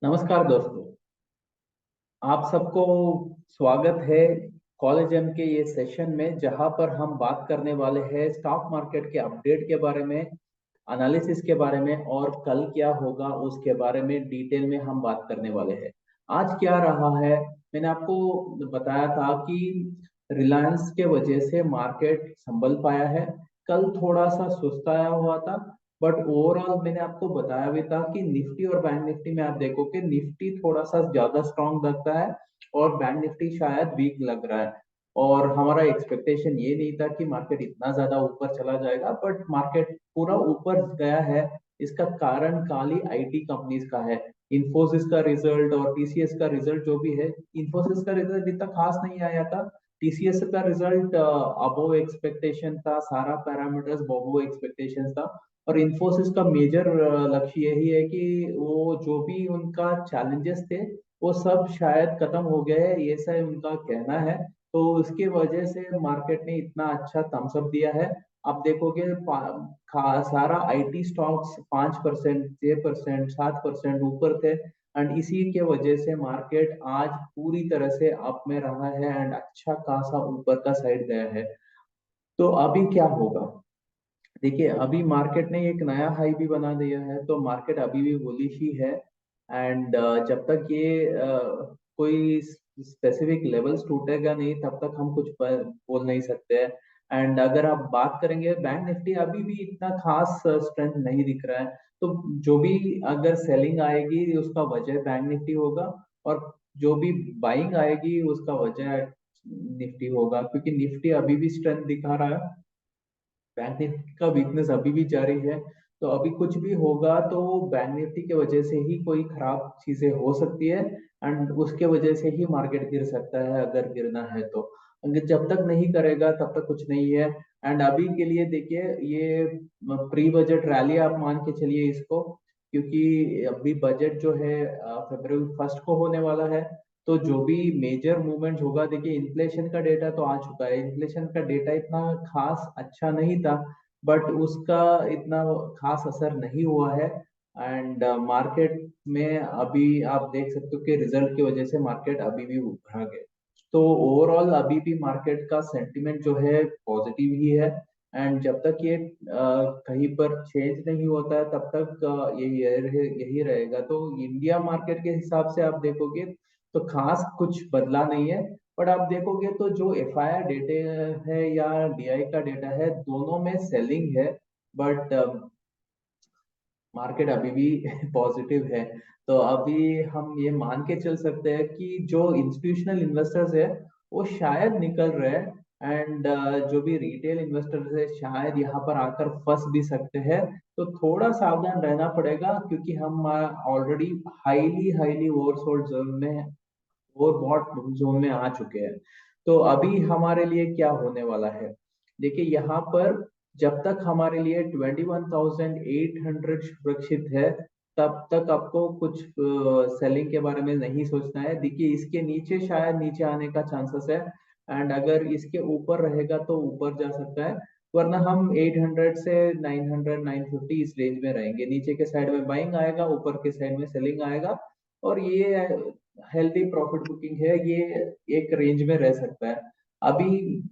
नमस्कार दोस्तों। आप सबको स्वागत है कॉलेज एम के ये सेशन में, जहां पर हम बात करने वाले हैं स्टॉक मार्केट के अपडेट के बारे में, एनालिसिस के बारे में और कल क्या होगा उसके बारे में डिटेल में हम बात करने वाले हैं। आज क्या रहा है, मैंने आपको बताया था कि रिलायंस के वजह से मार्केट संभल पाया है। कल थोड़ा सा सुस्ताया हुआ था, बट ओवरऑल मैंने आपको बताया भी था कि निफ्टी और बैंक निफ्टी में आप देखोगे निफ्टी थोड़ा सा ज्यादा स्ट्रांग लगता है और बैंक निफ्टी शायद वीक लग रहा है। और हमारा एक्सपेक्टेशन ये नहीं था कि मार्केट इतना ज्यादा ऊपर चला जाएगा, बट मार्केट पूरा ऊपर गया है। इसका कारण खाली आईटी कंपनीज का है। इंफोसिस का रिजल्ट और टीसीएस का रिजल्ट जो भी है, इंफोसिस का रिजल्ट इतना खास नहीं आया था। टीसीएस का रिजल्ट अबोव एक्सपेक्टेशन था, सारा पैरामीटर्स अबोव एक्सपेक्टेशन था। और इंफोसिस का मेजर लक्ष्य यही है कि वो जो भी उनका चैलेंजेस थे वो सब शायद खत्म हो गए हैं, ये सब उनका कहना है। तो उसके वजह से मार्केट ने इतना अच्छा थम्स अप दिया है। आप देखोगे सारा आईटी स्टॉक्स 5%, 6%, 7% ऊपर थे। एंड इसी के वजह से मार्केट आज पूरी तरह से अप में रहा है एंड अच्छा खासा ऊपर का साइड गया है। तो अभी क्या होगा, देखिए अभी मार्केट ने एक नया हाई भी बना दिया है, तो मार्केट अभी भी बुलिश ही है। एंड जब तक ये कोई स्पेसिफिक लेवल्स टूटेगा नहीं तब तक हम कुछ बोल नहीं सकते हैं। एंड अगर आप बात करेंगे, बैंक निफ्टी अभी भी इतना खास स्ट्रेंथ नहीं दिख रहा है। तो जो भी अगर सेलिंग आएगी उसका वजह बैंक निफ्टी होगा, और जो भी बाइंग आएगी उसका वजह निफ्टी होगा, क्योंकि निफ्टी अभी भी स्ट्रेंथ दिखा रहा है, बैंक निफ्टी का वीकनेस अभी भी जारी है। तो अभी कुछ भी होगा तो बैंक निफ्टी की वजह से ही कोई खराब चीजें हो सकती है। एंड उसके वजह से ही मार्केट गिर सकता है अगर गिरना है तो। अगर जब तक नहीं करेगा तब तक कुछ नहीं है। एंड अभी के लिए देखिए, ये प्री बजट रैली आप मान के चलिए इसको, क्योंकि अभी बजट जो है February 1 को होने वाला है। तो जो भी मेजर मूवमेंट होगा, देखिए इन्फ्लेशन का डेटा तो आ चुका है, इन्फ्लेशन का डेटा इतना खास अच्छा नहीं था, बट उसका इतना खास असर नहीं हुआ है। एंड मार्केट में अभी आप देख सकते हो कि रिजल्ट की वजह से मार्केट अभी भी उभरा गया। तो ओवरऑल अभी भी मार्केट का सेंटिमेंट जो है पॉजिटिव ही है। एंड जब तक ये कहीं पर चेंज नहीं होता है तब तक यही रहेगा। तो इंडिया मार्केट के हिसाब से आप देखोगे तो खास कुछ बदला नहीं है। बट आप देखोगे तो जो एफआईआर डेटे है या डीआई का डेटा है, दोनों में सेलिंग है। बट मार्केट अभी भी पॉजिटिव है। तो अभी हम ये मान के चल सकते हैं कि जो इंस्टीट्यूशनल इन्वेस्टर्स है वो शायद निकल रहे हैं। एंड जो भी रिटेल इन्वेस्टर्स है शायद यहाँ पर आकर फंस भी सकते हैं। तो थोड़ा सावधान रहना पड़ेगा, क्योंकि हम already highly highly oversold zone में, ओवरबॉट जोन में आ चुके हैं। तो अभी हमारे लिए क्या होने वाला है, देखिए यहाँ पर जब तक हमारे लिए 21,800 सुरक्षित है तब तक आपको कुछ सेलिंग के बारे में नहीं सोचना है। देखिए इसके नीचे शायद नीचे आने का चांसेस है। एंड अगर इसके ऊपर रहेगा तो ऊपर जा सकता है, वरना हम 800 से 900 950 इस रेंज में रहेंगे। नीचे के साइड में बाइंग आएगा, ऊपर के साइड में सेलिंग आएगा। और ये हेल्दी प्रॉफिट बुकिंग है, ये एक रेंज में रह सकता है। अभी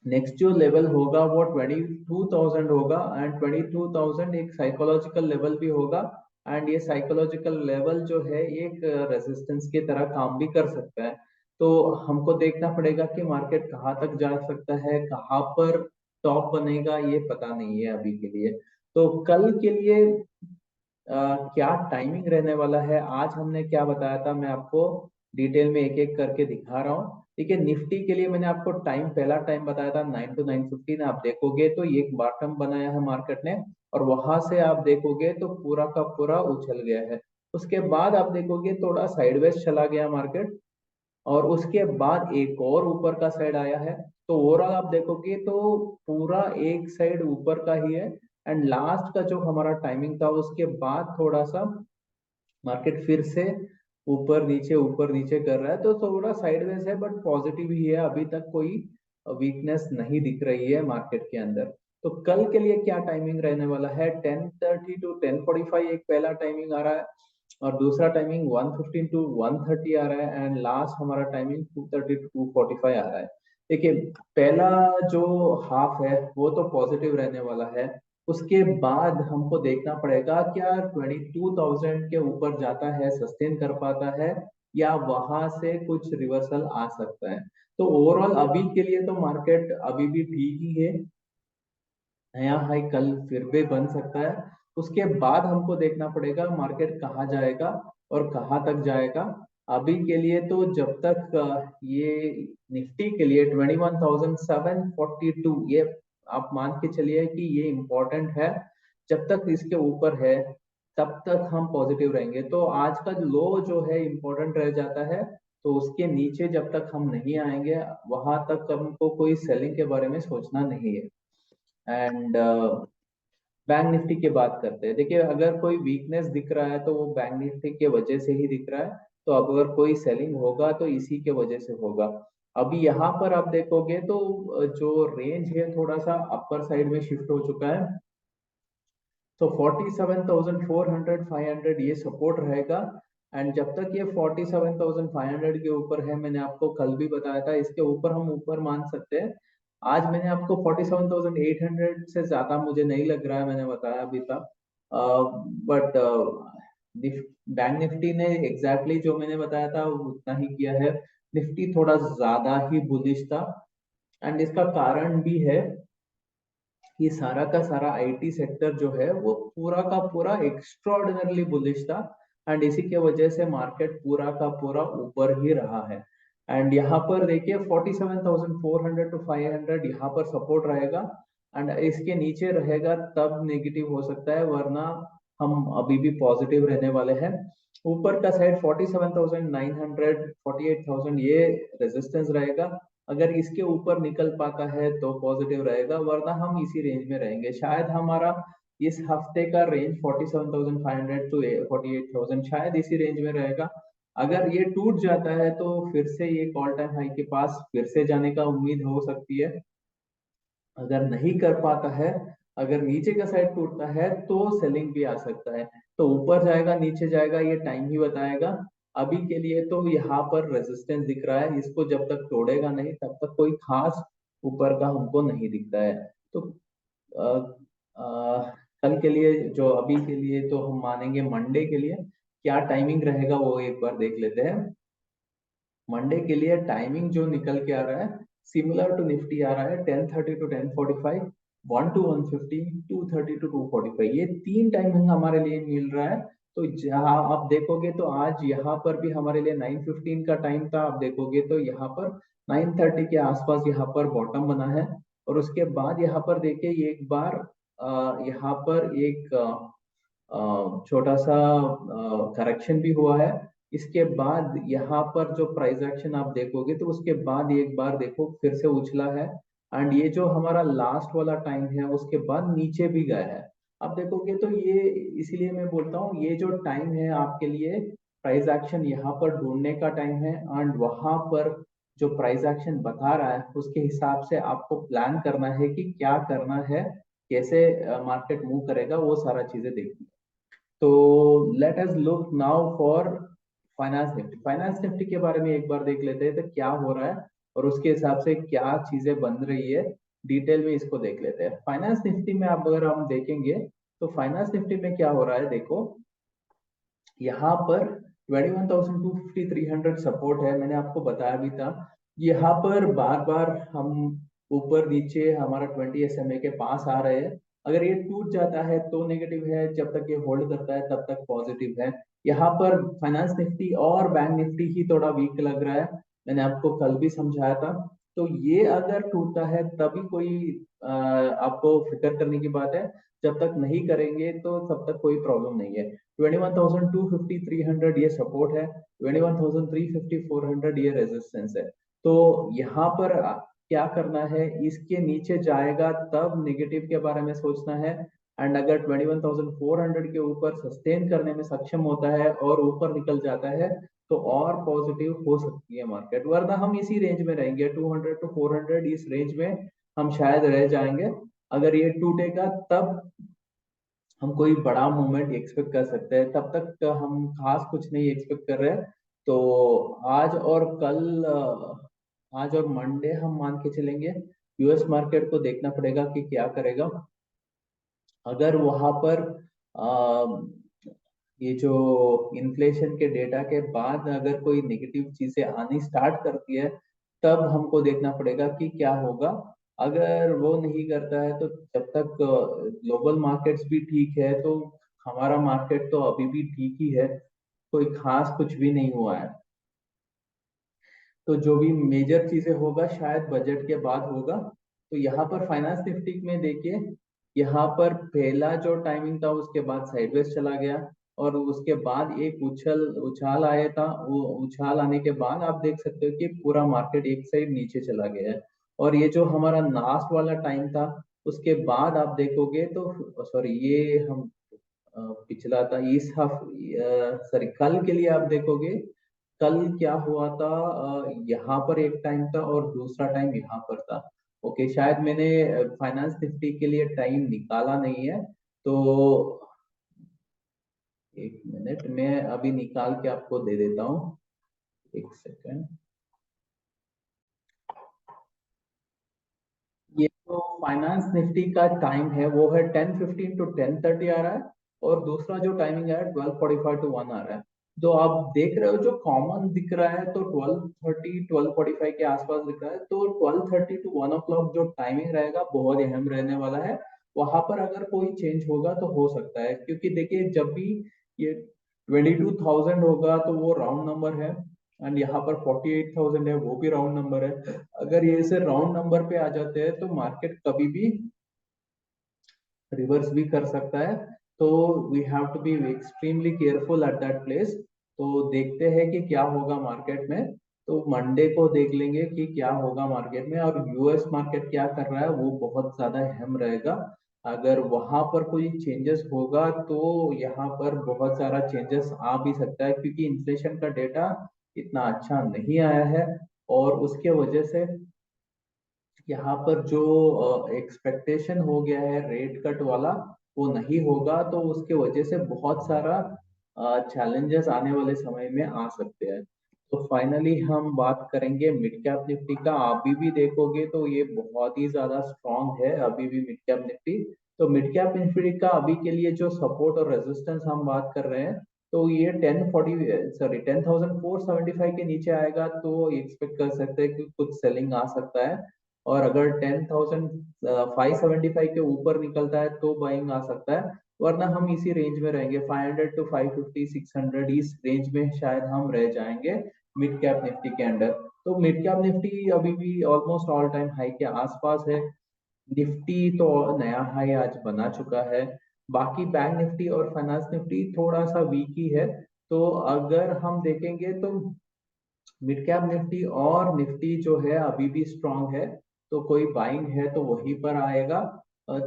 नेक्स्ट जो लेवल होगा वो 22,000 होगा। एंड 22,000 एक साइकोलॉजिकल लेवल भी होगा। एंड ये साइकोलॉजिकल लेवल जो है एक रेजिस्टेंस की तरह काम भी कर सकता है। तो हमको देखना पड़ेगा कि मार्केट कहाँ तक जा सकता है, कहाँ पर टॉप बनेगा, ये पता नहीं है अभी के लिए। तो कल के लिए क्या टाइमिंग रहने वाला है, आज हमने क्या बताया था, मैं आपको डिटेल में एक एक करके दिखा रहा हूँ। ठीक है, निफ्टी के लिए मैंने आपको टाइम, पहला टाइम बताया था 9 to 9:15। आप देखोगे तो ये एक बॉटम बनाया है मार्केट ने, और वहां से आप देखोगे तो पूरा का पूरा उछल गया है। उसके बाद आप देखोगे थोड़ा साइडवेज चला गया मार्केट, और उसके बाद एक और ऊपर का साइड आया है। तो ओवरऑल आप देखोगे तो पूरा एक साइड ऊपर का ही है। एंड लास्ट का जो हमारा टाइमिंग था उसके बाद थोड़ा सा मार्केट फिर से ऊपर नीचे कर रहा है। तो थोड़ा साइडवेज है बट पॉजिटिव ही है, अभी तक कोई वीकनेस नहीं दिख रही है मार्केट के अंदर। तो कल के लिए क्या टाइमिंग रहने वाला है, 10:30 to 10:45 एक पहला टाइमिंग आ रहा है। और दूसरा टाइमिंग 115 टू 130 आ रहा है, एंड लास्ट हमारा टाइमिंग 230 टू 245 आ रहा है। देखिए, पहला जो हाफ है वो तो पॉजिटिव रहने वाला है। उसके बाद हमको देखना पड़ेगा क्या 22,000 के ऊपर जाता है, सस्टेन कर पाता है, या वहां से कुछ रिवर्सल आ सकता है। तो ओवरऑल अभी के लिए तो मार्केट अभी भी ठीक ही है, नया हाई कल फिर भी बन सकता है। उसके बाद हमको देखना पड़ेगा मार्केट कहाँ जाएगा और कहाँ तक जाएगा। अभी के लिए तो जब तक ये निफ्टी के लिए 21,742, ये आप मान के चलिए कि ये इम्पोर्टेंट है। जब तक इसके ऊपर है तब तक हम पॉजिटिव रहेंगे। तो आज का लो जो है इम्पोर्टेंट रह जाता है। तो उसके नीचे जब तक हम नहीं आएंगे वहां तक हमको कोई सेलिंग के बारे में सोचना नहीं है। एंड बैंक निफ्टी की बात करते हैं। देखिए, अगर कोई वीकनेस दिख रहा है तो वो बैंक निफ्टी के वजह से ही दिख रहा है। तो अब अगर कोई सेलिंग होगा तो इसी के वजह से होगा। अभी यहाँ पर आप देखोगे तो जो रेंज है थोड़ा सा अपर साइड में शिफ्ट हो चुका है। तो 47,400 500 ये सपोर्ट रहेगा। एंड जब तक ये 47,500 के ऊपर है, मैंने आपको कल भी बताया था, इसके ऊपर हम ऊपर मान सकते हैं। आज मैंने आपको 47,800 से ज्यादा मुझे नहीं लग रहा है, मैंने बताया भी था। बट बैंक निफ्टी ने एग्जैक्टली जो मैंने बताया था वो उतना ही किया है। निफ्टी थोड़ा ज्यादा ही बुलिश था। एंड इसका कारण भी है, ये सारा का सारा आईटी सेक्टर जो है वो पूरा का पूरा एक्स्ट्रॉर्डिनरली बुलिश था। एंड इसी के वजह से मार्केट पूरा का पूरा ऊपर ही रहा है। एंड यहाँ पर देखिए 47,400 टू 500 यहाँ पर सपोर्ट रहेगा। एंड इसके नीचे रहेगा तब नेगेटिव हो सकता है, वरना हम अभी भी पॉजिटिव रहने वाले हैं। ऊपर का साइड 47,900 48,000 ये रेजिस्टेंस रहेगा। अगर इसके ऊपर निकल पाता है तो पॉजिटिव रहेगा, वरना हम इसी रेंज में रहेंगे। शायद हमारा इस हफ्ते का रेंज 47,500 टू 48,000 शायद इसी रेंज में रहेगा। अगर ये टूट जाता है तो फिर से ये ऑल टाइम हाई के पास फिर से जाने का उम्मीद हो सकती है। अगर नहीं कर पाता है, अगर नीचे का साइड टूटता है तो सेलिंग भी आ सकता है। तो ऊपर जाएगा नीचे जाएगा ये टाइम ही बताएगा। अभी के लिए तो यहाँ पर रेजिस्टेंस दिख रहा है, इसको जब तक तोड़ेगा नहीं तब तक कोई खास ऊपर का हमको नहीं दिखता है। तो अ, कल के लिए जो अभी के लिए तो हम मानेंगे मंडे के लिए क्या टाइमिंग रहेगा वो एक बार देख लेते हैं। मंडे के लिए टाइमिंग जो निकल के आ रहा है सिमिलर टू निफ्टी आ रहा है, 10:30 टू 10:45, 1 टू 150, 2:30 टू 2:45, ये तीन टाइमिंग हमारे लिए मिल रहा है। तो जहां आप देखोगे तो आज यहाँ पर भी हमारे लिए 9:15 का टाइम था, आप देखोगे तो यहाँ पर 9:30 के आसपास यहाँ पर बॉटम बना है। और उसके बाद यहाँ पर देखिए एक बार यहाँ पर एक छोटा सा करेक्शन भी हुआ है। इसके बाद यहाँ पर जो प्राइस एक्शन आप देखोगे तो उसके बाद एक बार देखो फिर से उछला है। एंड ये जो हमारा लास्ट वाला टाइम है उसके बाद नीचे भी गया है। आप देखोगे तो ये, इसीलिए मैं बोलता हूँ ये जो टाइम है आपके लिए प्राइस एक्शन यहाँ पर ढूंढने का टाइम है। एंड वहां पर जो प्राइस एक्शन बता रहा है उसके हिसाब से आपको प्लान करना है कि क्या करना है, कैसे मार्केट मूव करेगा, वो सारा चीजें देखनी है। तो let us look now for finance Nifty. Finance Nifty के बारे में एक बार देख लेते हैं तो क्या हो रहा है और उसके हिसाब से क्या चीजें बन रही है, डिटेल में इसको देख लेते हैं। फाइनेंस निफ्टी में अब अगर हम देखेंगे तो फाइनेंस निफ्टी में क्या हो रहा है देखो, यहाँ पर 21,250 300 सपोर्ट है, मैंने आपको बताया भी था। यहाँ पर बार बार हम ऊपर नीचे हमारा 20 SMA के पास आ रहे हैं। अगर ये टूट जाता है तो नेगेटिव है, जब तक ये होल्ड करता है तब तक पॉजिटिव है। यहाँ पर फाइनेंस निफ्टी और बैंक निफ्टी ही थोड़ा वीक लग रहा है, मैंने आपको कल भी समझाया था। तो ये अगर टूटता है तभी कोई आपको फिक्र करने की बात है। जब तक नहीं करेंगे तो तब तक कोई प्रॉब्लम नहीं है। 21,250 300 ये सपोर्ट है, 21,350 400 ये रेजिस्टेंस है। तो यहाँ पर क्या करना है, इसके नीचे जाएगा तब नेगेटिव के बारे में सोचना है। एंड अगर 21,400 के ऊपर सस्टेन करने में सक्षम होता है और ऊपर निकल जाता है तो और पॉजिटिव हो सकती है मार्केट, वरना हम इसी रेंज में रहेंगे 200 टू 400, इस रेंज में हम शायद रह जाएंगे। अगर ये टूटेगा तब हम कोई बड़ा मूवमेंट एक्सपेक्ट कर सकते हैं, तब तक हम खास कुछ नहीं एक्सपेक्ट कर रहे हैं। तो आज और कल आज और मंडे हम मान के चलेंगे, यूएस मार्केट को देखना पड़ेगा कि क्या करेगा। अगर वहां पर ये जो इन्फ्लेशन के डेटा के बाद अगर कोई नेगेटिव चीजें आनी स्टार्ट करती है, तब हमको देखना पड़ेगा कि क्या होगा। अगर वो नहीं करता है तो जब तक ग्लोबल मार्केट्स भी ठीक है, तो हमारा मार्केट तो अभी भी ठीक ही है, कोई खास कुछ भी नहीं हुआ है। तो जो भी मेजर चीजें होगा शायद बजट के बाद होगा। तो यहाँ पर फाइनेंस निफ्टी में देखिए, यहाँ पर पहला जो टाइमिंग था उसके बाद साइडवेज चला गया, और उसके बाद एक उछाल आया था। वो उछाल आने के बाद आप देख सकते हो कि पूरा मार्केट एक साइड नीचे चला गया है। और ये जो हमारा लास्ट वाला टाइम था, उसके बाद आप देखोगे तो सॉरी, ये हम पिछला था इस सॉरी, कल के लिए आप देखोगे, कल क्या हुआ था। यहाँ पर एक टाइम था और दूसरा टाइम यहाँ पर था। ओके, शायद मैंने फाइनेंस निफ्टी के लिए टाइम निकाला नहीं है। तो एक मिनट, मैं अभी निकाल के आपको दे देता हूँ, एक सेकेंड। ये तो फाइनेंस निफ्टी का टाइम है, वो है 10:15 to 10:30 आ रहा है। और दूसरा जो टाइमिंग है 12:45 to 1 आ रहा है। जो आप देख रहे हो, जो कॉमन दिख रहा है, तो 12:30 12:45 के आसपास दिख रहा है। तो 12:30 to 1 o'clock जो टाइमिंग रहेगा बहुत अहम रहने वाला है। वहां पर अगर कोई चेंज होगा तो हो सकता है, क्योंकि देखिए जब भी ये 22,000 होगा तो वो राउंड नंबर है, एंड यहाँ पर 48,000 है, वो भी राउंड नंबर है। अगर ये ऐसे राउंड नंबर पे आ जाते हैं तो मार्केट कभी भी रिवर्स भी कर सकता है। तो we have to be extremely careful at that place. तो देखते हैं कि क्या होगा मार्केट में। तो मंडे को देख लेंगे कि क्या होगा मार्केट में, और यूएस मार्केट क्या कर रहा है वो बहुत ज्यादा अहम रहेगा। अगर वहां पर कोई चेंजेस होगा तो यहाँ पर बहुत सारा चेंजेस आ भी सकता है, क्योंकि इन्फ्लेशन का डेटा इतना अच्छा नहीं आया है। और उसके वजह से यहाँ पर जो एक्सपेक्टेशन हो गया है रेट कट वाला, वो नहीं होगा। तो उसके वजह से बहुत सारा चैलेंजेस आने वाले समय में आ सकते हैं। तो फाइनली हम बात करेंगे मिड कैप निफ्टी का। अभी भी देखोगे तो ये बहुत ही ज्यादा स्ट्रांग है अभी भी मिड कैप निफ्टी। तो मिड कैप निफ्टी का अभी के लिए जो सपोर्ट और रेजिस्टेंस हम बात कर रहे हैं, तो ये 10,475 के नीचे आएगा तो एक्सपेक्ट कर सकते हैं कि कुछ सेलिंग आ सकता है। और अगर 10,575 के ऊपर निकलता है तो बाइंग आ सकता है। वरना हम इसी रेंज में रहेंगे, 500 to 550 600, इस रेंज में शायद हम रह जाएंगे मिड कैप निफ्टी के अंडर। तो मिड कैप निफ्टी अभी भी ऑलमोस्ट ऑल टाइम हाई के आसपास है। निफ्टी तो नया हाई आज बना चुका है। बाकी बैंक निफ्टी और फाइनेंस निफ्टी थोड़ा सा वीक ही है। तो अगर हम देखेंगे तो मिड कैप निफ्टी और निफ्टी जो है अभी भी स्ट्रांग है। तो कोई बाइंग है तो वहीं पर आएगा।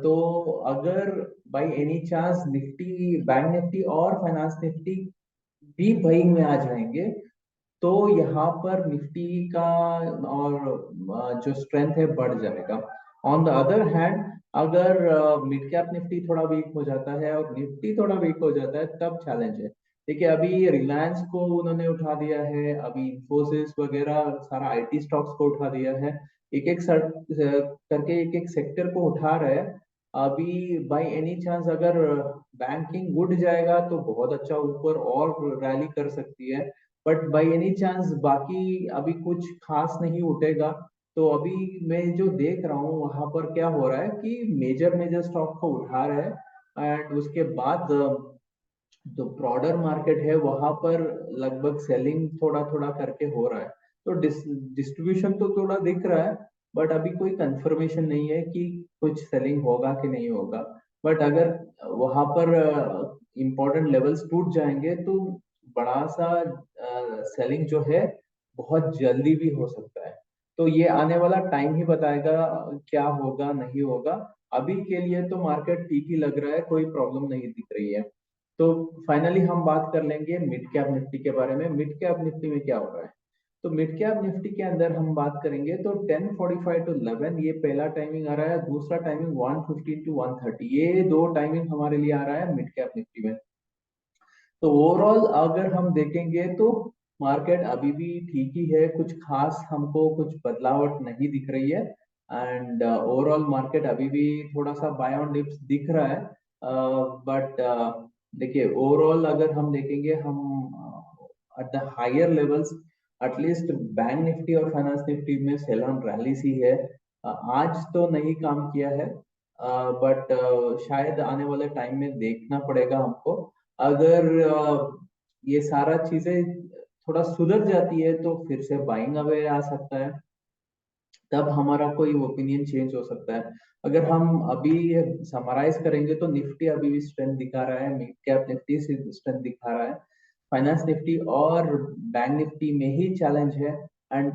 तो अगर by any chance Nifty, bank Nifty और फाइनेंस निफ्टी भी बाइंग में आ जाएंगे, तो यहाँ पर निफ्टी का और जो स्ट्रेंथ है बढ़ जाएगा। ऑन द अदर हैंड, अगर मिड कैप निफ्टी थोड़ा वीक हो जाता है और निफ्टी थोड़ा वीक हो जाता है, तब चैलेंज है। देखिए अभी रिलायंस को उन्होंने उठा दिया है, अभी इंफोसिस वगैरह सारा आईटी स्टॉक्स को उठा दिया है। एक एक करके एक एक सेक्टर को उठा रहे हैं। अभी बाय एनी चांस अगर बैंकिंग उठ जाएगा तो बहुत अच्छा ऊपर और रैली कर सकती है। बट बाय एनी चांस बाकी अभी कुछ खास नहीं उठेगा। तो अभी मैं जो देख रहा हूँ वहां पर क्या हो रहा है कि मेजर मेजर स्टॉक को उठा रहे हैं, एंड उसके बाद जो ब्रॉडर मार्केट है वहां पर लगभग सेलिंग थोड़ा थोड़ा करके हो रहा है। तो डिस्ट्रीब्यूशन तो थोड़ा दिख रहा है, बट अभी कोई कंफर्मेशन नहीं है कि कुछ सेलिंग होगा कि नहीं होगा। बट अगर वहां पर इंपॉर्टेंट लेवल्स टूट जाएंगे तो बड़ा सा सेलिंग जो है बहुत जल्दी भी हो सकता है। तो ये आने वाला टाइम ही बताएगा क्या होगा नहीं होगा। अभी के लिए तो मार्केट ठीक ही लग रहा है, कोई प्रॉब्लम नहीं दिख रही है। तो फाइनली हम बात कर लेंगे मिड कैप निफ्टी के बारे में। मिड कैप निफ्टी में क्या हो रहा है? तो मिड कैप निफ्टी के अंदर हम बात करेंगे तो 10:45 to 11 ये पहला टाइमिंग आ रहा है, दूसरा टाइमिंग 1:15 to 1:30, ये दो टाइमिंग हमारे लिए आ रहा है मिड कैप निफ्टी में। तो ओवरऑल अगर हम देखेंगे तो मार्केट अभी भी ठीक ही है, कुछ खास हमको कुछ बदलावट नहीं दिख रही है। एंड ओवरऑल मार्केट अभी भी थोड़ा सा बाय ऑन डिप्स दिख रहा है। बट देखिए ओवरऑल अगर हम देखेंगे, हम at the higher levels at least bank Nifty और फाइनेंस निफ्टी में सेल ऑन रैली सी है। आज तो नहीं काम किया है, बट शायद आने वाले टाइम में देखना पड़ेगा हमको। अगर ये सारा चीजें थोड़ा सुधर जाती है तो फिर से बाइंग अवे आ सकता है, तब हमारा कोई ओपिनियन चेंज हो सकता है। अगर हम अभी समराइज करेंगे तो निफ्टी अभी भी स्ट्रेंथ दिखा रहा है, मिड कैप निफ्टी से स्ट्रेंथ दिखा रहा है, फाइनेंस निफ्टी और बैंक निफ्टी में ही चैलेंज है। एंड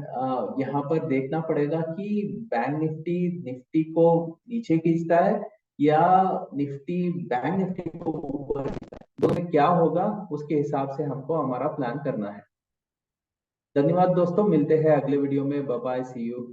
यहाँ पर देखना पड़ेगा कि बैंक निफ्टी निफ्टी को नीचे खींचता है या निफ्टी बैंक निफ्टी को ऊपर खींचता है, दोनों में क्या होगा उसके हिसाब से हमको हमारा प्लान करना है। धन्यवाद दोस्तों, मिलते हैं अगले वीडियो में। Bye bye, see you.